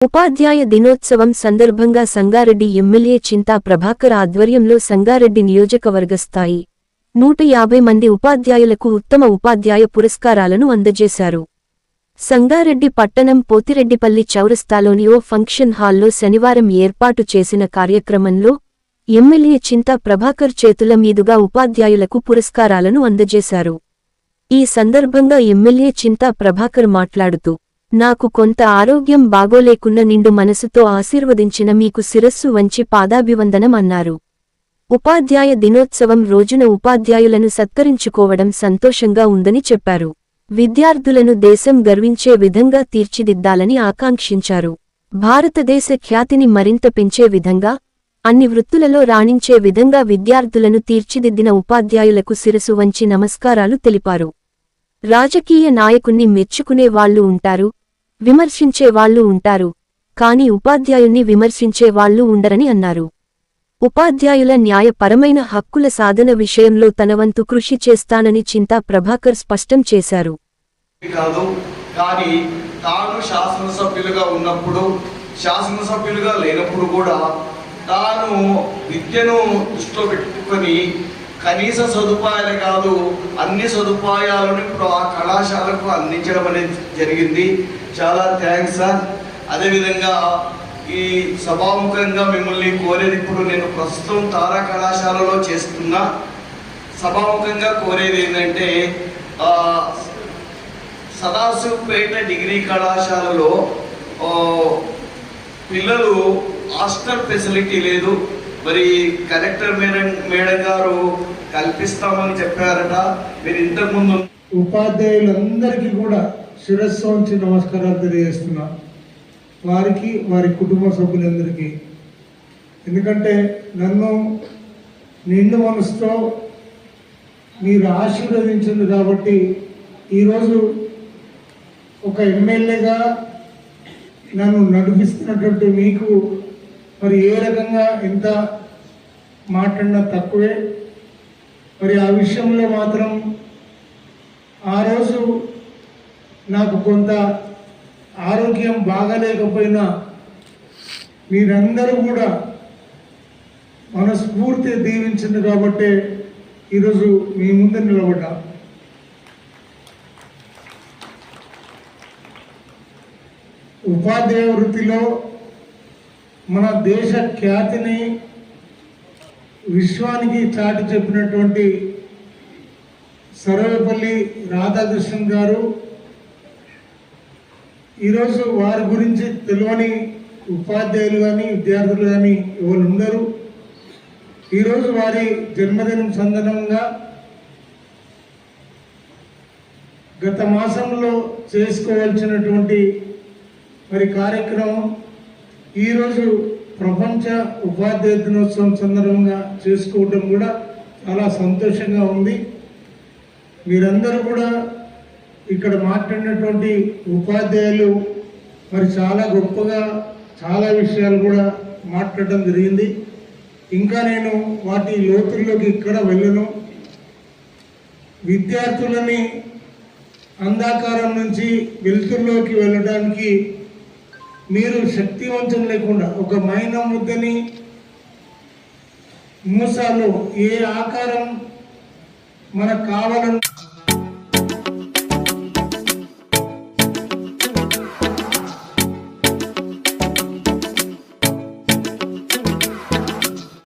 ఉపాధ్యాయ దినోత్సవం సందర్భంగా సంగారెడ్డి ఎమ్మెల్యే చింతా ప్రభాకర్ ఆధ్వర్యంలో సంగారెడ్డి నియోజకవర్గ స్థాయి 150 మంది ఉపాధ్యాయులకు ఉత్తమ ఉపాధ్యాయ పురస్కారాలను అందజేశారు. సంగారెడ్డి పట్టణం పోతిరెడ్డిపల్లి చౌరస్తాలోని ఓ ఫంక్షన్ హాల్లో శనివారం ఏర్పాటు చేసిన కార్యక్రమంలో ఎమ్మెల్యే చింతా ప్రభాకర్ చేతుల మీదుగా ఉపాధ్యాయులకు పురస్కారాలను అందజేశారు. ఈ సందర్భంగా ఎమ్మెల్యే చింతా ప్రభాకర్ మాట్లాడుతూ, నాకు కొంత ఆరోగ్యం బాగోలేకున్న నిండు మనసుతో ఆశీర్వదించిన మీకు శిరస్సు వంచి పాదాభివందనం అన్నారు. ఉపాధ్యాయ దినోత్సవం రోజున ఉపాధ్యాయులను సత్కరించుకోవడం సంతోషంగా ఉందని చెప్పారు. విద్యార్థులను దేశం గర్వించే విధంగా తీర్చిదిద్దాలని ఆకాంక్షించారు. భారతదేశ ఖ్యాతిని మరింత పెంచే విధంగా, అన్ని వృత్తులలో రాణించే విధంగా విద్యార్థులను తీర్చిదిద్దిన ఉపాధ్యాయులకు శిరసు వంచి నమస్కారాలు తెలిపారు. రాజకీయ నాయకుణ్ణి మెచ్చుకునే వాళ్లు ఉంటారు, విమర్శించే వాళ్లు ఉంటారు, కాని ఉపాధ్యాయుణ్ణి విమర్శించే వాళ్లు ఉండరని అన్నారు. ఉపాధ్యాయుల న్యాయపరమైన హక్కుల సాధన విషయంలో తనవంతు కృషి చేస్తానని చింతా ప్రభాకర్ స్పష్టం చేశారు. శాసనసభ్యులుగా ఉన్నప్పుడు, శాసనసభ్యులుగా లేనప్పుడు కూడా తాను విద్యను దృష్టిలో పెట్టుకొని కనీస సదుపాయాలే కాదు అన్ని సదుపాయాలను ఇప్పుడు ఆ కళాశాలకు అందించడం అనేది జరిగింది. చాలా థ్యాంక్స్ సార్. అదేవిధంగా ఈ సభాముఖంగా మిమ్మల్ని కోరేది, ఇప్పుడు నేను ప్రస్తుతం తారా కళాశాలలో చేస్తున్నా, సభాముఖంగా కోరేది ఏంటంటే సదాశివపేట డిగ్రీ కళాశాలలో పిల్లలు హాస్టల్ ఫెసిలిటీ లేదు. మరి కలెక్టర్ మేడం గారు కల్పిస్తామని చెప్పారట. మీరు ఇంతకుముందు ఉపాధ్యాయులందరికీ కూడా శిరస్సు వంచి నమస్కారాలు తెలియజేస్తున్నా, వారికి వారి కుటుంబ సభ్యులందరికీ. ఎందుకంటే నన్ను నిండు మనసుతో మీరు ఆశీర్వదించింది కాబట్టి ఈరోజు ఒక ఎమ్మెల్యేగా నన్ను నడిపిస్తున్నటువంటి మీకు మరి ఏ రకంగా ఎంత మాట్లాడినా తక్కువే. మరి ఆ విషయంలో మాత్రం ఆ రోజు నాకు కొంత ఆరోగ్యం బాగాలేకపోయినా మీరందరూ కూడా మనస్ఫూర్తి దీవించింది కాబట్టి ఈరోజు మీ ముందు నిలబడ్డా. ఉపాధ్యాయ వృత్తిలో మన దేశ ఖ్యాతిని విశ్వానికి చాటి చెప్పినటువంటి సర్వేపల్లి రాధాకృష్ణన్ గారు, ఈరోజు వారి గురించి తెలియని ఉపాధ్యాయులు కానీ విద్యార్థులు కానీ ఎవరు ఉండరు. ఈరోజు వారి జన్మదినం సందర్భంగా గత మాసంలో చేసుకోవాల్సినటువంటి మరి కార్యక్రమం ఈరోజు ప్రపంచ ఉపాధ్యాయ దినోత్సవం సందర్భంగా చేసుకోవడం కూడా చాలా సంతోషంగా ఉంది. మీరందరూ కూడా ఇక్కడ మాట్లాడినటువంటి ఉపాధ్యాయులు మరి చాలా గొప్పగా చాలా విషయాలు కూడా మాట్లాడడం జరిగింది. ఇంకా నేను వాటి లోతుల్లోకి ఇక్కడ వెళ్ళను. విద్యార్థులని అంధకారం నుంచి వెలుతుల్లోకి వెళ్ళడానికి మీరు శక్తివంచన లేకుండా ఒక మైన ముద్దని మూసాలో ఏ ఆకారం మనకు కావాలని